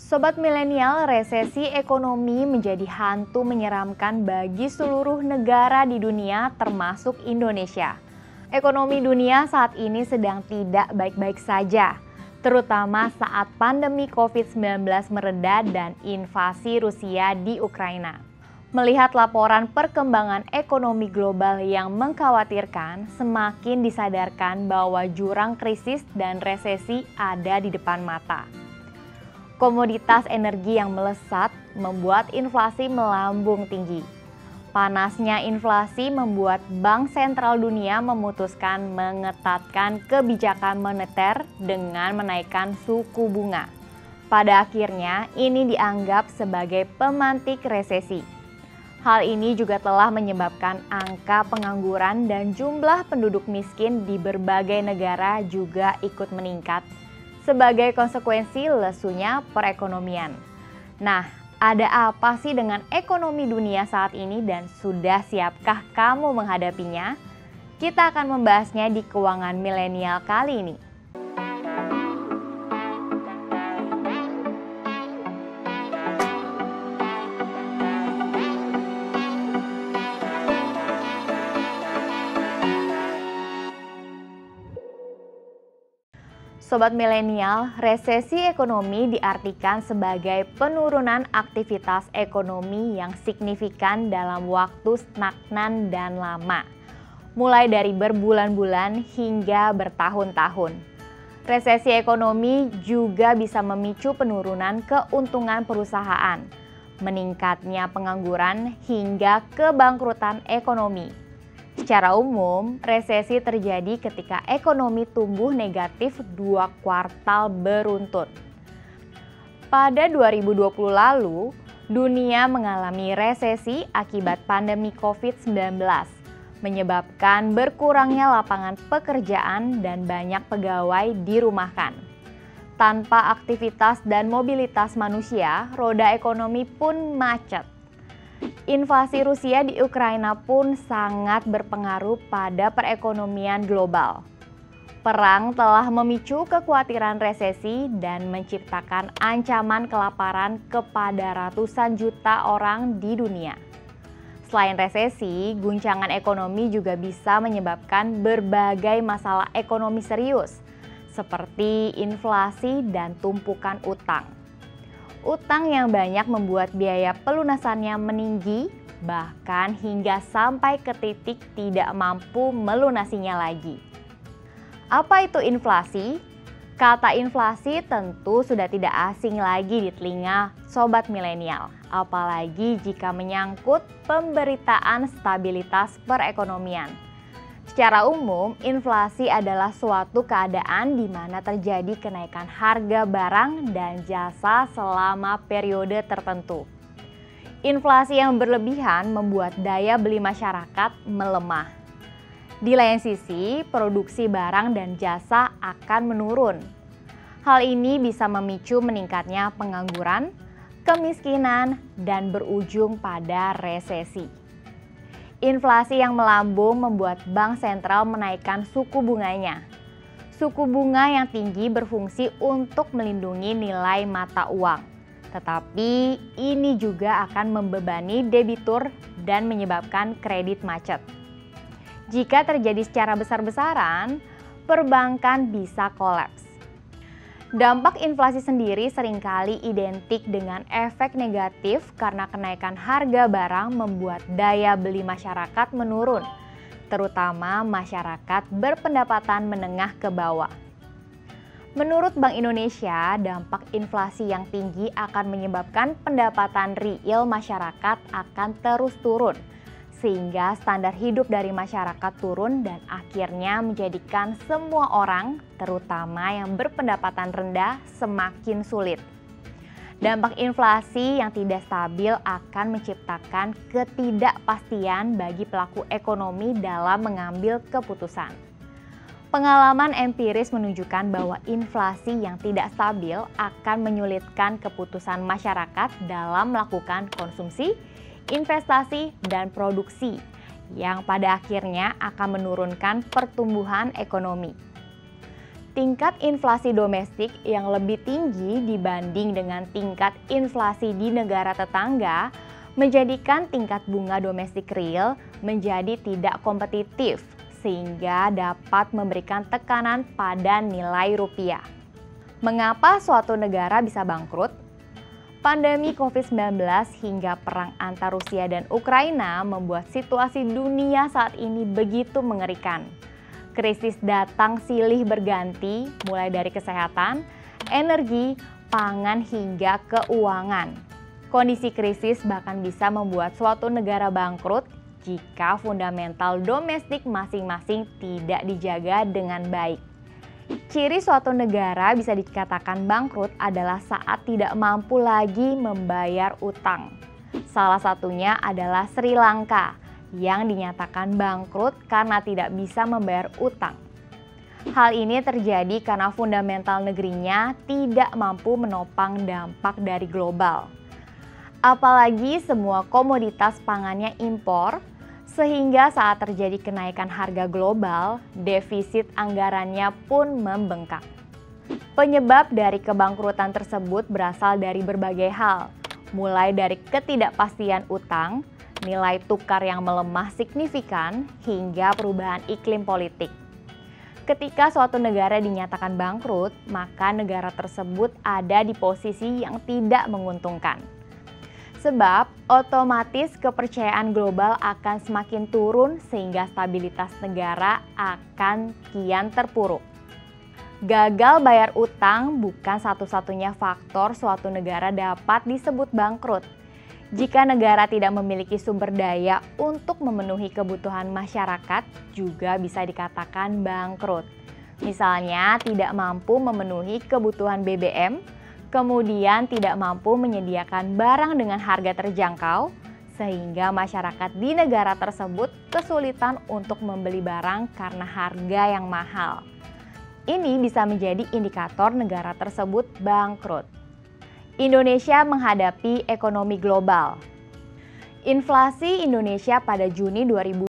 Sobat milenial, resesi ekonomi menjadi hantu menyeramkan bagi seluruh negara di dunia termasuk Indonesia. Ekonomi dunia saat ini sedang tidak baik-baik saja, terutama saat pandemi COVID-19 mereda dan invasi Rusia di Ukraina. Melihat laporan perkembangan ekonomi global yang mengkhawatirkan, semakin disadarkan bahwa jurang krisis dan resesi ada di depan mata. Komoditas energi yang melesat membuat inflasi melambung tinggi. Panasnya inflasi membuat Bank Sentral Dunia memutuskan mengetatkan kebijakan moneter dengan menaikkan suku bunga. Pada akhirnya, ini dianggap sebagai pemantik resesi. Hal ini juga telah menyebabkan angka pengangguran dan jumlah penduduk miskin di berbagai negara juga ikut meningkat sebagai konsekuensi lesunya perekonomian. Nah, ada apa sih dengan ekonomi dunia saat ini dan sudah siapkah kamu menghadapinya? Kita akan membahasnya di Keuangan Milenial kali ini. Sobat milenial, resesi ekonomi diartikan sebagai penurunan aktivitas ekonomi yang signifikan dalam waktu stagnan dan lama, mulai dari berbulan-bulan hingga bertahun-tahun. Resesi ekonomi juga bisa memicu penurunan keuntungan perusahaan, meningkatnya pengangguran hingga kebangkrutan ekonomi. Secara umum, resesi terjadi ketika ekonomi tumbuh negatif 2 kuartal beruntun. Pada 2020 lalu, dunia mengalami resesi akibat pandemi COVID-19, menyebabkan berkurangnya lapangan pekerjaan dan banyak pegawai dirumahkan. Tanpa aktivitas dan mobilitas manusia, roda ekonomi pun macet. Invasi Rusia di Ukraina pun sangat berpengaruh pada perekonomian global. Perang telah memicu kekhawatiran resesi dan menciptakan ancaman kelaparan kepada ratusan juta orang di dunia. Selain resesi, guncangan ekonomi juga bisa menyebabkan berbagai masalah ekonomi serius, seperti inflasi dan tumpukan utang. Utang yang banyak membuat biaya pelunasannya meninggi, bahkan hingga sampai ke titik tidak mampu melunasinya lagi. Apa itu inflasi? Kata inflasi tentu sudah tidak asing lagi di telinga sobat milenial, apalagi jika menyangkut pemberitaan stabilitas perekonomian. Secara umum, inflasi adalah suatu keadaan di mana terjadi kenaikan harga barang dan jasa selama periode tertentu. Inflasi yang berlebihan membuat daya beli masyarakat melemah. Di lain sisi, produksi barang dan jasa akan menurun. Hal ini bisa memicu meningkatnya pengangguran, kemiskinan, dan berujung pada resesi. Inflasi yang melambung membuat bank sentral menaikkan suku bunganya. Suku bunga yang tinggi berfungsi untuk melindungi nilai mata uang, tetapi ini juga akan membebani debitur dan menyebabkan kredit macet. Jika terjadi secara besar-besaran, perbankan bisa kolaps. Dampak inflasi sendiri seringkali identik dengan efek negatif karena kenaikan harga barang membuat daya beli masyarakat menurun, terutama masyarakat berpendapatan menengah ke bawah. Menurut Bank Indonesia, dampak inflasi yang tinggi akan menyebabkan pendapatan real masyarakat akan terus turun, sehingga standar hidup dari masyarakat turun dan akhirnya menjadikan semua orang, terutama yang berpendapatan rendah, semakin sulit. Dampak inflasi yang tidak stabil akan menciptakan ketidakpastian bagi pelaku ekonomi dalam mengambil keputusan. Pengalaman empiris menunjukkan bahwa inflasi yang tidak stabil akan menyulitkan keputusan masyarakat dalam melakukan konsumsi, investasi, dan produksi yang pada akhirnya akan menurunkan pertumbuhan ekonomi. Tingkat inflasi domestik yang lebih tinggi dibanding dengan tingkat inflasi di negara tetangga menjadikan tingkat bunga domestik real menjadi tidak kompetitif sehingga dapat memberikan tekanan pada nilai rupiah. Mengapa suatu negara bisa bangkrut? Pandemi COVID-19 hingga perang antar Rusia dan Ukraina membuat situasi dunia saat ini begitu mengerikan. Krisis datang silih berganti, mulai dari kesehatan, energi, pangan, hingga keuangan. Kondisi krisis bahkan bisa membuat suatu negara bangkrut jika fundamental domestik masing-masing tidak dijaga dengan baik. Ciri suatu negara bisa dikatakan bangkrut adalah saat tidak mampu lagi membayar utang. Salah satunya adalah Sri Lanka yang dinyatakan bangkrut karena tidak bisa membayar utang. Hal ini terjadi karena fundamental negerinya tidak mampu menopang dampak dari global. Apalagi semua komoditas pangannya impor, sehingga saat terjadi kenaikan harga global, defisit anggarannya pun membengkak. Penyebab dari kebangkrutan tersebut berasal dari berbagai hal, mulai dari ketidakpastian utang, nilai tukar yang melemah signifikan, hingga perubahan iklim politik. Ketika suatu negara dinyatakan bangkrut, maka negara tersebut ada di posisi yang tidak menguntungkan. Sebab otomatis kepercayaan global akan semakin turun sehingga stabilitas negara akan kian terpuruk. Gagal bayar utang bukan satu-satunya faktor suatu negara dapat disebut bangkrut. Jika negara tidak memiliki sumber daya untuk memenuhi kebutuhan masyarakat, juga bisa dikatakan bangkrut. Misalnya, tidak mampu memenuhi kebutuhan BBM, kemudian tidak mampu menyediakan barang dengan harga terjangkau, sehingga masyarakat di negara tersebut kesulitan untuk membeli barang karena harga yang mahal. Ini bisa menjadi indikator negara tersebut bangkrut. Indonesia menghadapi ekonomi global. Inflasi Indonesia pada Juni 2020